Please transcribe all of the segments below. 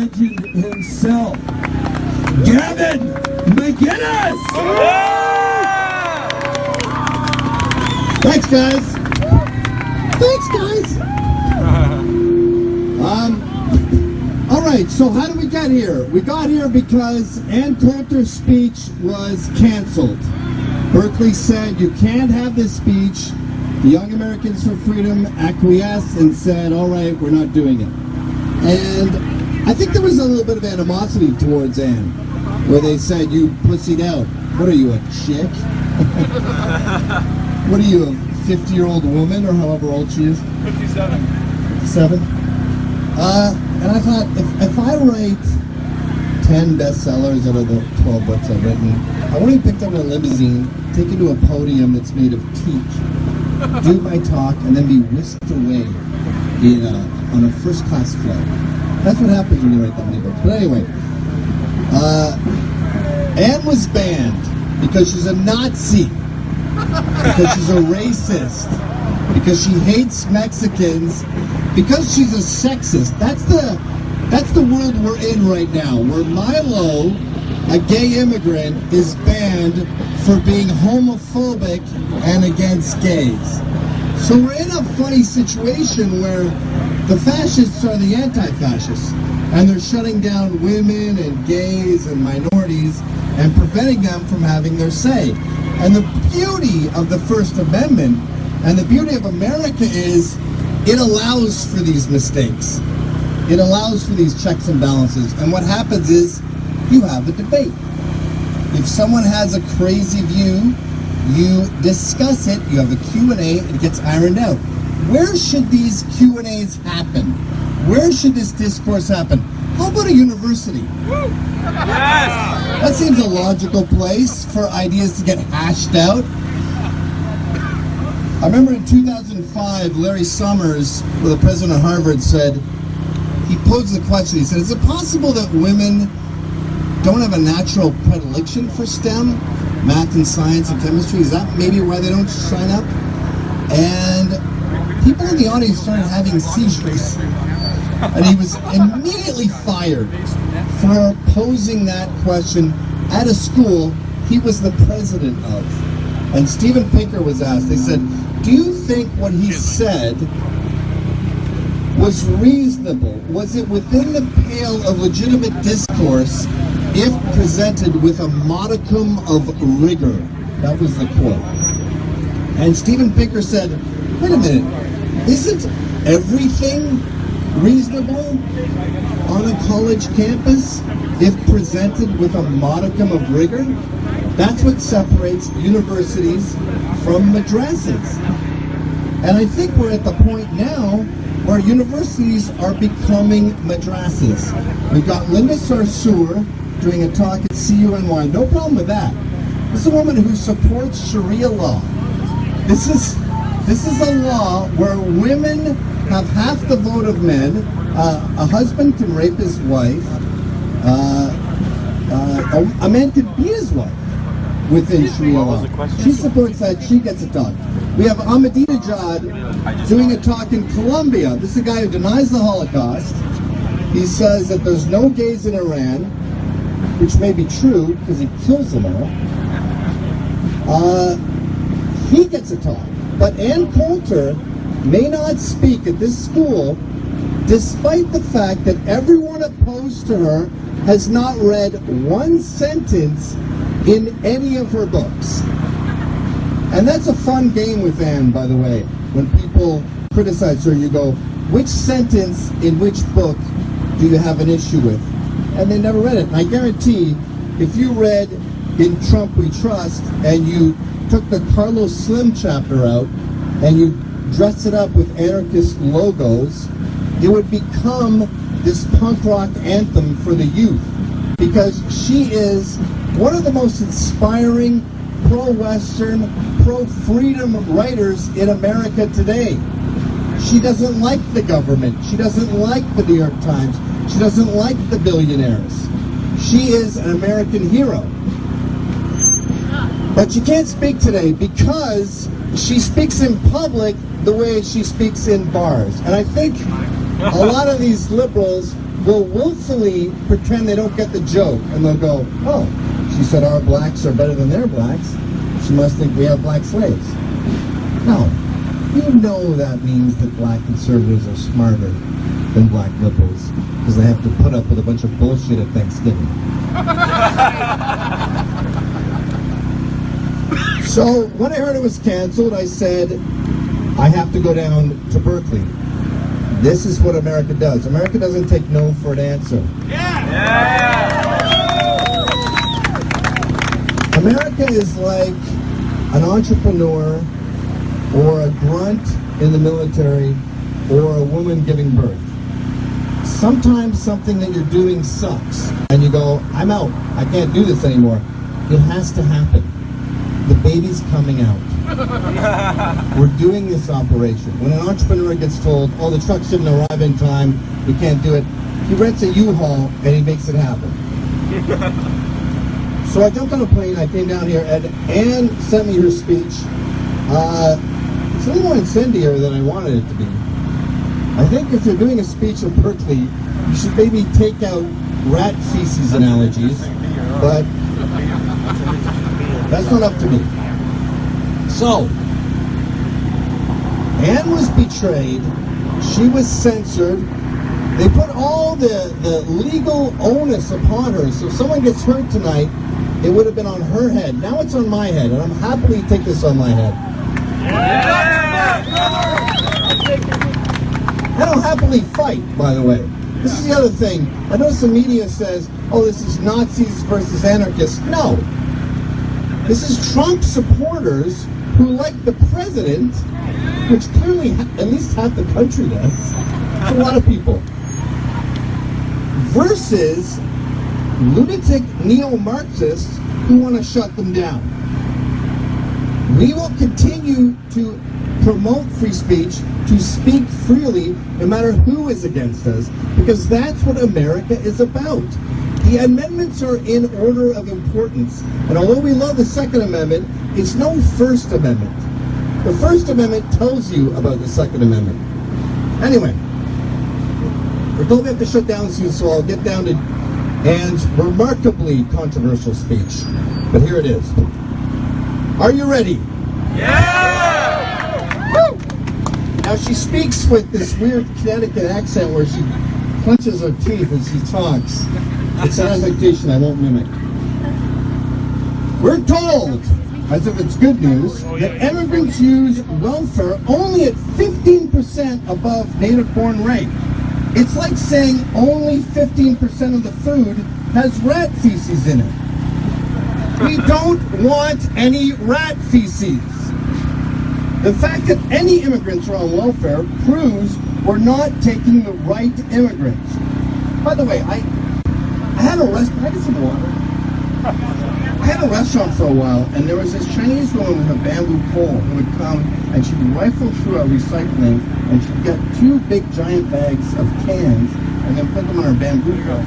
legend himself, Gavin McInnes! Thanks, guys. Thanks, guys. All right, so how did we get here? We got here because Ann Coulter's speech was canceled. Berkeley said you can't have this speech. The Young Americans for Freedom acquiesced and said, all right, we're not doing it. And I think there was a little bit of animosity towards Ann, where they said, you pussied out. What are you, a chick? What are you, a 50-year-old woman, or however old she is? 57. 57? And I thought, if I write 10 bestsellers out of the 12 books I've written, I want to be picked up in a limousine, taken to a podium that's made of teak, do my talk, and then be whisked away on a first-class flight. That's what happens when you write that many books. But anyway, Ann was banned because she's a Nazi, because she's a racist, because she hates Mexicans, because she's a sexist. That's the world we're in right now, where Milo, a gay immigrant, is banned for being homophobic and against gays. So we're in a funny situation where the fascists are the anti-fascists, and they're shutting down women and gays and minorities and preventing them from having their say. And the beauty of the First Amendment and the beauty of America is it allows for these mistakes. It allows for these checks and balances. And what happens is you have a debate. If someone has a crazy view, you discuss it, you have a Q&A, it gets ironed out. Where should these Q&As happen? Where should this discourse happen? How about a university? Yes! That seems a logical place for ideas to get hashed out. I remember in 2005, Larry Summers, the president of Harvard, said, he posed the question, he said, is it possible that women don't have a natural predilection for STEM, math and science and chemistry? Is that maybe why they don't sign up? And people in the audience started having seizures. And he was immediately fired for posing that question at a school he was the president of. And Steven Pinker was asked, they said, do you think what he said was reasonable? Was it within the pale of legitimate discourse if presented with a modicum of rigor? That was the quote. And Steven Pinker said, wait a minute, isn't everything reasonable on a college campus if presented with a modicum of rigor? That's what separates universities from madrasas. And I think we're at the point now where universities are becoming madrasas. We've got Linda Sarsour doing a talk at CUNY. No problem with that. This is a woman who supports Sharia law. This is a law where women have half the vote of men. A husband can rape his wife. A man can beat his wife within Sharia law. She supports that. She gets a talk. We have Ahmadinejad doing a talk in Colombia. This is a guy who denies the Holocaust. He says that there's no gays in Iran, which may be true because he kills them all. He gets a talk. But Ann Coulter may not speak at this school despite the fact that everyone opposed to her has not read one sentence in any of her books. And that's a fun game with Ann, by the way. When people criticize her, you go, which sentence in which book do you have an issue with? And they never read it. And I guarantee, if you read In Trump We Trust, and you took the Carlos Slim chapter out, and you dressed it up with anarchist logos, it would become this punk rock anthem for the youth. Because she is one of the most inspiring pro-Western, pro-freedom writers in America today. She doesn't like the government. She doesn't like the New York Times. She doesn't like the billionaires. She is an American hero. But she can't speak today because she speaks in public the way she speaks in bars. And I think a lot of these liberals will willfully pretend they don't get the joke, and they'll go, oh, she said our blacks are better than their blacks. She must think we have black slaves. No. You know that means that black conservatives are smarter than black liberals because they have to put up with a bunch of bullshit at Thanksgiving. So when I heard it was canceled, I said, I have to go down to Berkeley. This is what America does. America doesn't take no for an answer. America is like an entrepreneur or a grunt in the military or a woman giving birth. Sometimes something that you're doing sucks and you go, I'm out. I can't do this anymore. It has to happen. The baby's coming out. We're doing this operation. When an entrepreneur gets told, oh, the trucks didn't arrive in time, we can't do it, he rents a U-Haul and he makes it happen. So I jumped on a plane, I came down here, and Ann sent me her speech. It's a little more incendiary than I wanted it to be. I think if you're doing a speech at Berkeley, you should maybe take out rat feces analogies, but that's not up to me. So, Ann was betrayed, she was censored, they put all the legal onus upon her, so if someone gets hurt tonight, it would have been on her head. Now it's on my head, and I'm happily take this on my head. I don't happily fight, by the way. This is the other thing. I notice the media says, oh, this is Nazis versus anarchists. No. This is Trump supporters who like the president, which clearly at least half the country does. It's a lot of people. Versus lunatic neo-Marxists who want to shut them down. We will continue to promote free speech, to speak freely, no matter who is against us, because that's what America is about. The amendments are in order of importance, and although we love the Second Amendment, it's no First Amendment. The First Amendment tells you about the Second Amendment. Anyway, we're told we have to shut down soon, so I'll get down to Ann's remarkably controversial speech. But here it is. Are you ready? Yeah! Woo! Now she speaks with this weird Connecticut accent where she clenches her teeth as she talks. It's an affectation I won't mimic. We're told, as if it's good news, that immigrants use welfare only at 15% above native-born rate. It's like saying only 15% of the food has rat feces in it. We don't want any rat feces. The fact that any immigrants are on welfare proves we're not taking the right immigrants. By the way, I had a restaurant. Can I get some water? I had a restaurant for a while, and there was this Chinese woman with a bamboo pole who would come and she'd rifle through our recycling and she'd get 2 big giant bags of cans and then put them on her bamboo pole.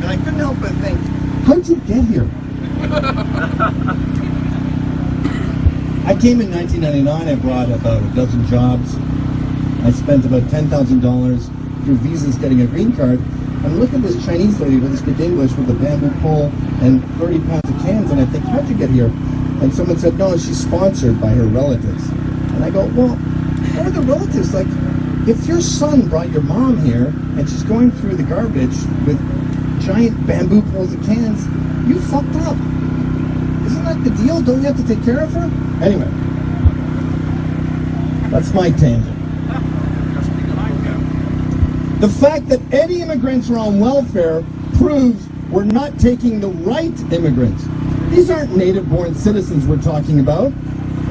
And I couldn't help but think, how'd you get here? I came in 1999, I brought about a dozen jobs. I spent about $10,000 through visas getting a green card. And look at this Chinese lady who doesn't speak English with a bamboo pole and 30 pounds of cans, and I think, how'd you get here? And someone said, no, she's sponsored by her relatives. And I go, well, what are the relatives? Like, if your son brought your mom here and she's going through the garbage with giant bamboo poles of cans, you fucked up. Isn't that the deal? Don't you have to take care of her? Anyway, that's my tangent. The fact that any immigrants are on welfare proves we're not taking the right immigrants. These aren't native-born citizens we're talking about.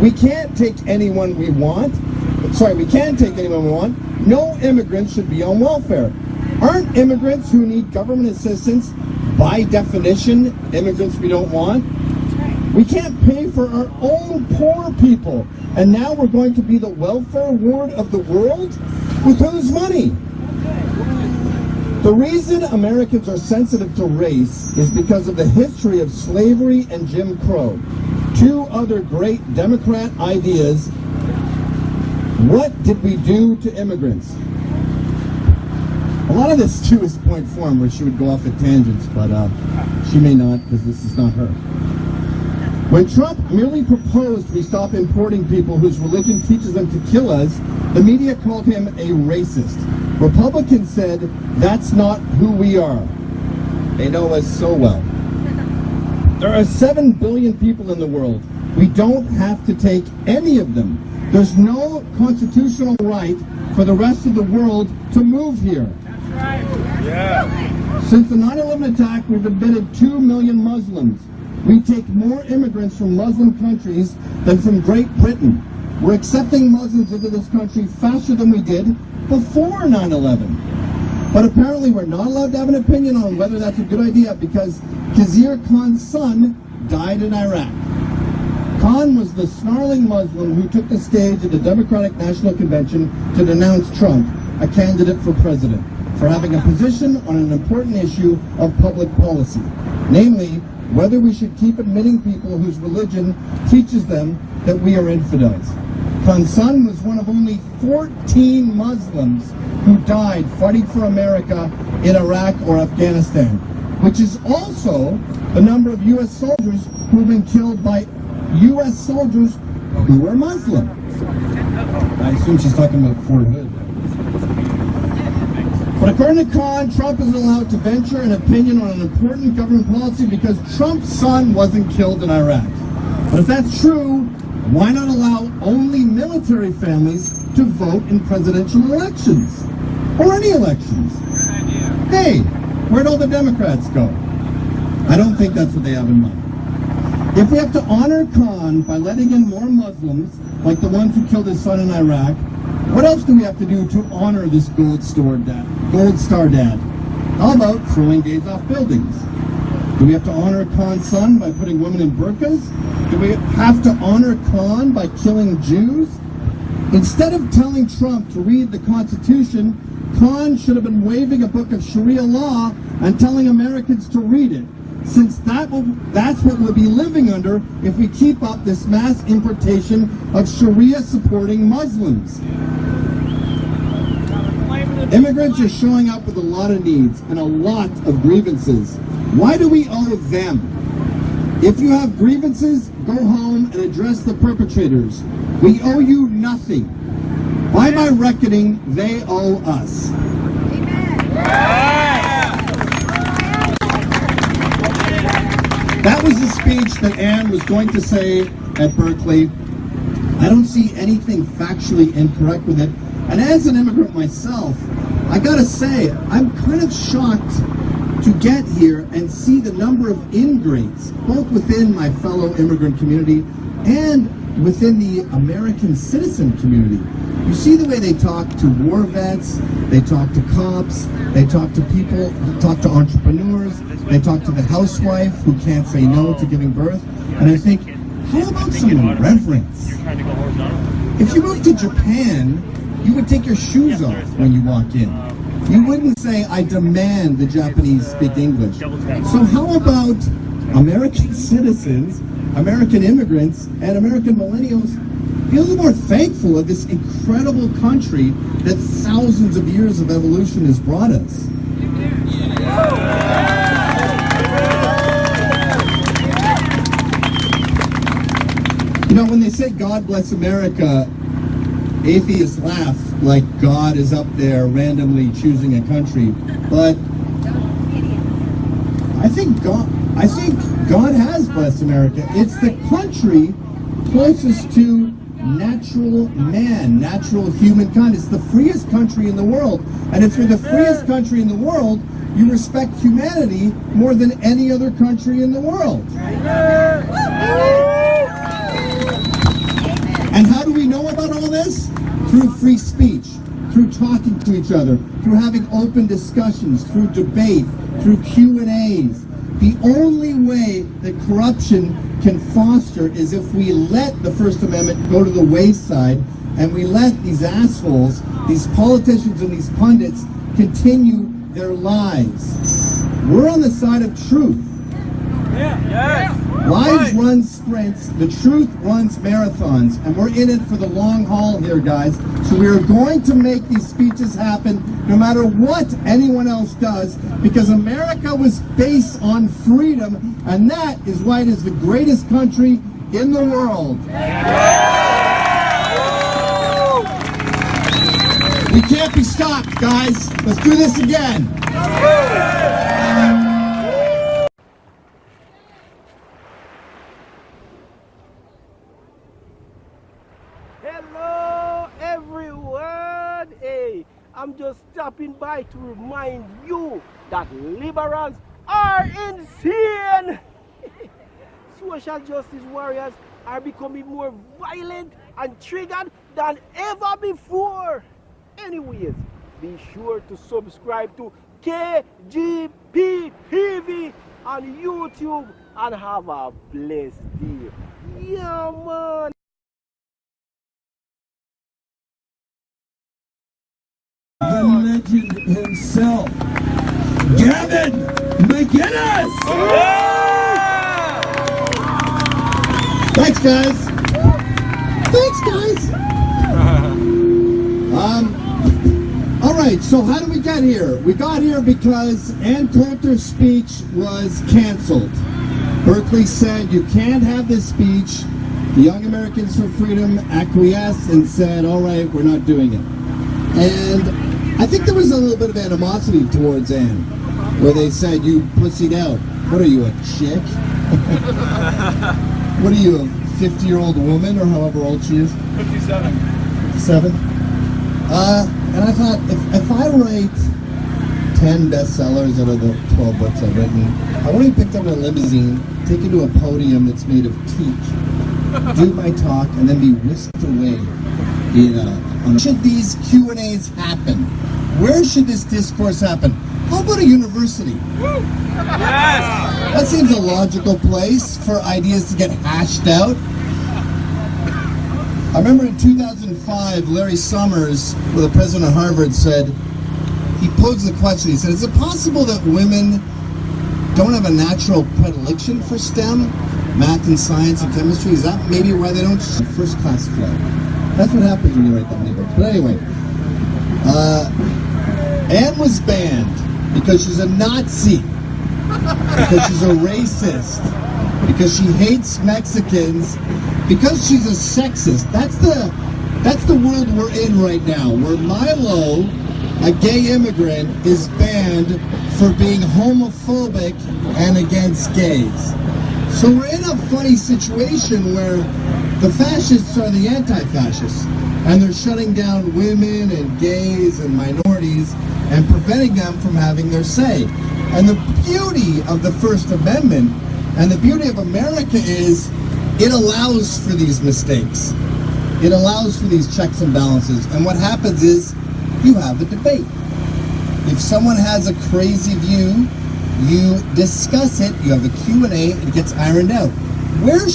We can't take anyone we want. We can take anyone we want. No immigrants should be on welfare. Aren't immigrants who need government assistance, by definition, immigrants we don't want? We can't pay for our own poor people. And now we're going to be the welfare ward of the world? With whose money? The reason Americans are sensitive to race is because of the history of slavery and Jim Crow. 2 other great Democrat ideas. What did we do to immigrants? A lot of this too is point form, where she would go off at tangents, but she may not, because this is not her. When Trump merely proposed we stop importing people whose religion teaches them to kill us, the media called him a racist. Republicans said, that's not who we are. They know us so well. There are 7 billion people in the world. We don't have to take any of them. There's no constitutional right for the rest of the world to move here. That's right. Yeah. Since the 9/11 attack, we've admitted 2 million Muslims. We take more immigrants from Muslim countries than from Great Britain. We're accepting Muslims into this country faster than we did before 9/11. But apparently we're not allowed to have an opinion on whether that's a good idea because Khizr Khan's son died in Iraq. Khan was the snarling Muslim who took the stage at the Democratic National Convention to denounce Trump, a candidate for president, for having a position on an important issue of public policy, namely whether we should keep admitting people whose religion teaches them that we are infidels. Khan's son was one of only 14 Muslims who died fighting for America in Iraq or Afghanistan, which is also the number of U.S. soldiers who have been killed by U.S. soldiers who were Muslim. I assume she's talking about Fort Hood. But according to Khan, Trump isn't allowed to venture an opinion on an important government policy because Trump's son wasn't killed in Iraq. But if that's true, why not allow only military families to vote in presidential elections? Or any elections? Hey, where'd all the Democrats go? I don't think that's what they have in mind. If we have to honor Khan by letting in more Muslims, like the ones who killed his son in Iraq, what else do we have to do to honor this gold star dad? How about throwing gays off buildings? Do we have to honor Khan's son by putting women in burqas? Do we have to honor Khan by killing Jews? Instead of telling Trump to read the Constitution, Khan should have been waving a book of Sharia law and telling Americans to read it, since that's what we'll be living under if we keep up this mass importation of Sharia-supporting Muslims. Immigrants are showing up with a lot of needs and a lot of grievances. Why do we owe them? If you have grievances, go home and address the perpetrators. We owe you nothing. By my reckoning, they owe us. That was the speech that Ann was going to say at Berkeley. I don't see anything factually incorrect with it. And as an immigrant myself, I gotta say, I'm kind of shocked to get here and see the number of ingrates, both within my fellow immigrant community and within the American citizen community. You see the way they talk to war vets, they talk to cops, they talk to people, they talk to entrepreneurs, they talk to the housewife who can't say no to giving birth. And I think, how about some reverence? If you moved to Japan, you would take your shoes off when you walk in. You wouldn't say, I demand the Japanese speak English. So how about American citizens, American immigrants, and American millennials be a little more thankful of this incredible country that thousands of years of evolution has brought us? You know, when they say God bless America, atheists laugh like God is up there randomly choosing a country. But I think God has blessed America. It's the country closest to natural man, natural humankind. It's the freest country in the world. And if you're the freest country in the world, you respect humanity more than any other country in the world. And how do we know about all this? Through free speech, through talking to each other, through having open discussions, through debate, through Q&As. The only way that corruption can foster is if we let the First Amendment go to the wayside and we let these assholes, these politicians and these pundits continue their lies. We're on the side of truth. Yeah. Yes. Lies run sprints, the truth runs marathons, and we're in it for the long haul here, guys. So we are going to make these speeches happen no matter what anyone else does, because America was based on freedom, and that is why it is the greatest country in the world. We can't be stopped, guys. Let's do this again. Hello everyone! Hey, I'm just stopping by to remind you that liberals are insane! Social justice warriors are becoming more violent and triggered than ever before. Anyways, be sure to subscribe to KGPTV on YouTube and have a blessed day. Yeah, man! The legend himself, Gavin McInnes! Thanks, guys. Thanks, guys. All right, so how did we get here? We got here because Ann Coulter's speech was canceled. Berkeley said you can't have this speech. The Young Americans for Freedom acquiesced and said, all right, we're not doing it. And I think there was a little bit of animosity towards Ann, where they said, you pussied out. What are you, a chick? What are you, a 50-year-old woman, or however old she is? 57. 57? And I thought, if I write 10 bestsellers out of the 12 books I've written, I want to be picked up in a limousine, taken to a podium that's made of teak, do my talk, and then be whisked away. Should these Q&As happen? Where should this discourse happen? How about a university? Yes! That seems a logical place for ideas to get hashed out. I remember in 2005, Larry Summers, the president of Harvard, said, he posed the question, he said, is it possible that women don't have a natural predilection for STEM, math and science and chemistry? Is that maybe why they don't? First class flight. That's what happens when you write that many books. But anyway, Ann was banned because she's a Nazi, because she's a racist, because she hates Mexicans, because she's a sexist. That's the world we're in right now, where Milo, a gay immigrant, is banned for being homophobic and against gays. So we're in a funny situation where the fascists are the anti-fascists, and they're shutting down women and gays and minorities and preventing them from having their say. And the beauty of the First Amendment and the beauty of America is it allows for these mistakes. It allows for these checks and balances. And what happens is you have a debate. If someone has a crazy view, you discuss it, you have a Q&A, it gets ironed out. Where